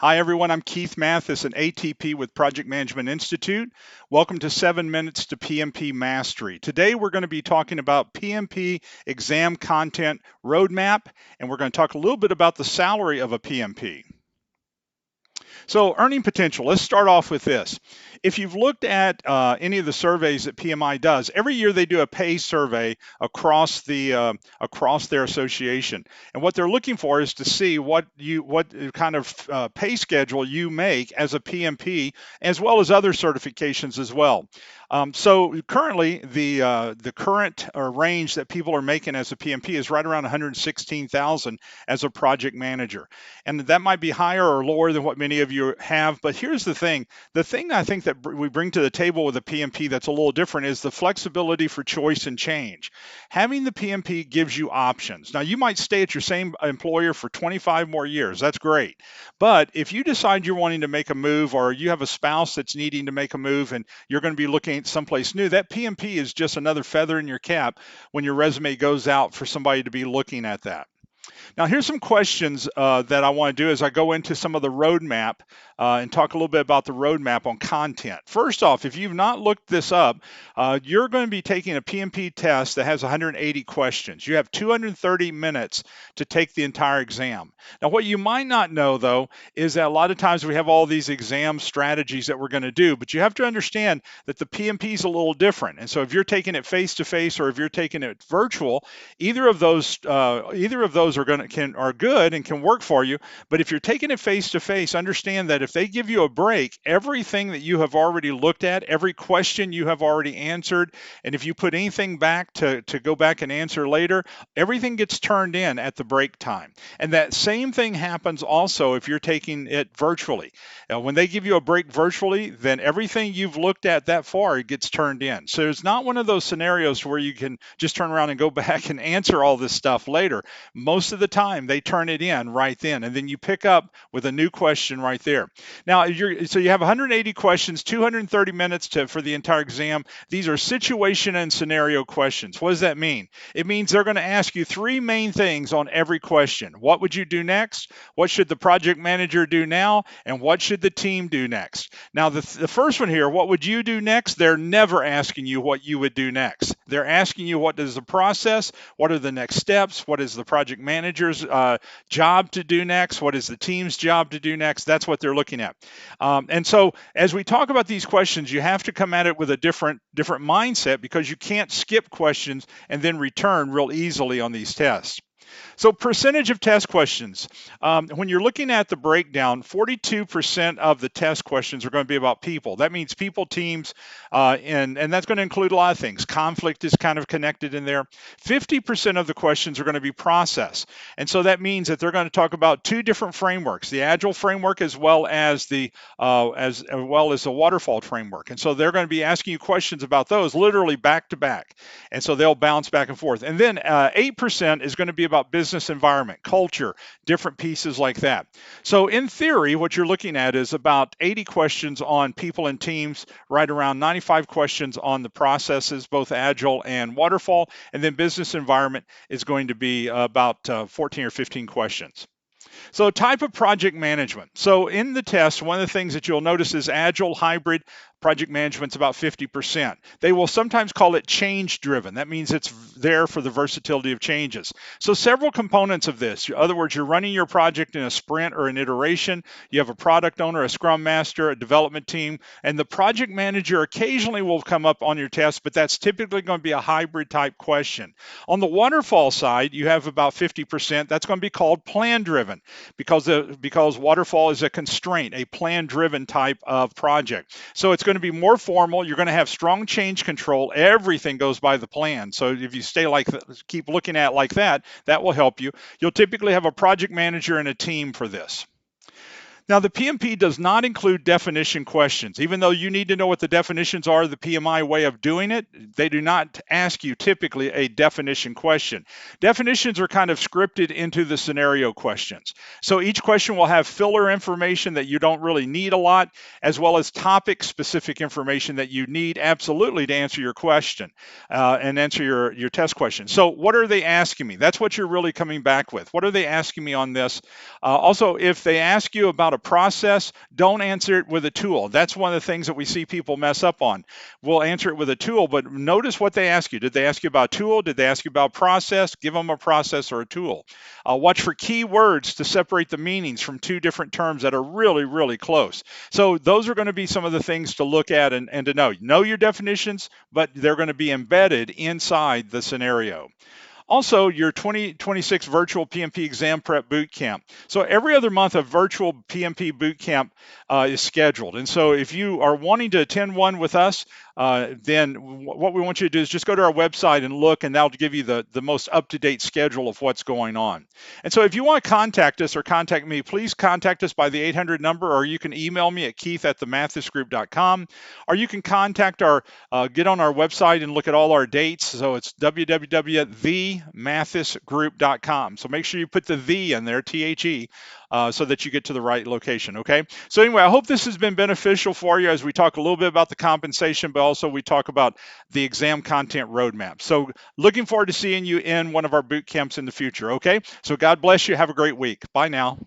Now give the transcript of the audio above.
Hi, everyone. I'm Keith Mathis, an ATP with Project Management Institute. Welcome to 7 Minutes to PMP Mastery. Today, we're going to be talking about PMP exam content roadmap, and we're going to talk a little bit about the salary of a PMP. So earning potential, let's start off with this. If you've looked at any of the surveys that PMI does, every year they do a pay survey across their association. And what they're looking for is to see what kind of pay schedule you make as a PMP, as well as other certifications as well. So currently, the current range that people are making as a PMP is right around 116,000 as a project manager, and that might be higher or lower than what many of you have. But here's the thing: the thing I think that we bring to the table with a PMP that's a little different is the flexibility for choice and change. Having the PMP gives you options. Now, you might stay at your same employer for 25 more years. That's great. But if you decide you're wanting to make a move, or you have a spouse that's needing to make a move and you're going to be looking at someplace new, that PMP is just another feather in your cap when your resume goes out for somebody to be looking at that. Now, here's some questions that I want to do as I go into some of the roadmap and talk a little bit about the roadmap on content. First off, if you've not looked this up, you're going to be taking a PMP test that has 180 questions. You have 230 minutes to take the entire exam. Now, what you might not know, though, is that a lot of times we have all these exam strategies that we're going to do, but you have to understand that the PMP is a little different. And so if you're taking it face-to-face or if you're taking it virtual, either of those are good and can work for you. But if you're taking it face to face, understand that if they give you a break, everything that you have already looked at, every question you have already answered, and if you put anything back to go back and answer later, everything gets turned in at the break time. And that same thing happens also if you're taking it virtually. When they give you a break virtually, then everything you've looked at that far gets turned in. So it's not one of those scenarios where you can just turn around and go back and answer all this stuff later. Most of the time they turn it in right then, and then you pick up with a new question right there. Now, so you have 180 questions, 230 minutes for the entire exam. These are situation and scenario questions. What does that mean? It means they're going to ask you three main things on every question. What would you do next? What should the project manager do now? And what should the team do next? Now, the first one here, what would you do next? They're never asking you what you would do next. They're asking you what is the process, what are the next steps, what is the project manager's job to do next, what is the team's job to do next. That's what they're looking at. And so as we talk about these questions, you have to come at it with a different mindset, because you can't skip questions and then return real easily on these tests. So percentage of test questions. When you're looking at the breakdown, 42% of the test questions are going to be about people. That means people, teams, and that's going to include a lot of things. Conflict is kind of connected in there. 50% of the questions are going to be process. And so that means that they're going to talk about two different frameworks, the Agile framework as well as the waterfall framework. And so they're going to be asking you questions about those literally back to back. And so they'll bounce back and forth. And then 8% is going to be about business environment, culture, different pieces like that. So in theory, what you're looking at is about 80 questions on people and teams, right around 95 questions on the processes, both Agile and waterfall, and then business environment is going to be about 14 or 15 questions. So type of project management. So in the test, one of the things that you'll notice is Agile, hybrid, project management's about 50%. They will sometimes call it change driven. That means it's there for the versatility of changes. So several components of this. In other words, you're running your project in a sprint or an iteration. You have a product owner, a scrum master, a development team, and the project manager occasionally will come up on your test, but that's typically going to be a hybrid type question. On the waterfall side, you have about 50%. That's going to be called plan driven, because waterfall is a constraint, a plan driven type of project. So it's going to be more formal. You're going to have strong change control. Everything goes by the plan. So if you keep looking at it like that, that will help you. You'll typically have a project manager and a team for this. Now, the PMP does not include definition questions. Even though you need to know what the definitions are, the PMI way of doing it, they do not ask you typically a definition question. Definitions are kind of scripted into the scenario questions. So each question will have filler information that you don't really need a lot, as well as topic-specific information that you need absolutely to answer your question and answer your test question. So what are they asking me? That's what you're really coming back with. What are they asking me on this? Also, if they ask you about about a process, don't answer it with a tool. That's one of the things that we see people mess up on. We'll answer it with a tool, but notice what they ask you. Did they ask you about tool? Did they ask you about process? Give them a process or a tool. Watch for key words to separate the meanings from two different terms that are really, really close. So those are going to be some of the things to look at and to know. Know your definitions, but they're going to be embedded inside the scenario. Also, your 2026 virtual PMP exam prep boot camp. So every other month, a virtual PMP boot camp is scheduled. And so if you are wanting to attend one with us, then what we want you to do is just go to our website and look, and that'll give you the most up-to-date schedule of what's going on. And so if you want to contact us or contact me, please contact us by the 800 number, or you can email me at keith@themathisgroup.com, or you can contact get on our website and look at all our dates. So it's www.themathisgroup.com. So make sure you put the in there, THE, so that you get to the right location, okay? So anyway, I hope this has been beneficial for you as we talk a little bit about the compensation, but also we talk about the exam content roadmap. So looking forward to seeing you in one of our boot camps in the future, okay? So God bless you. Have a great week. Bye now.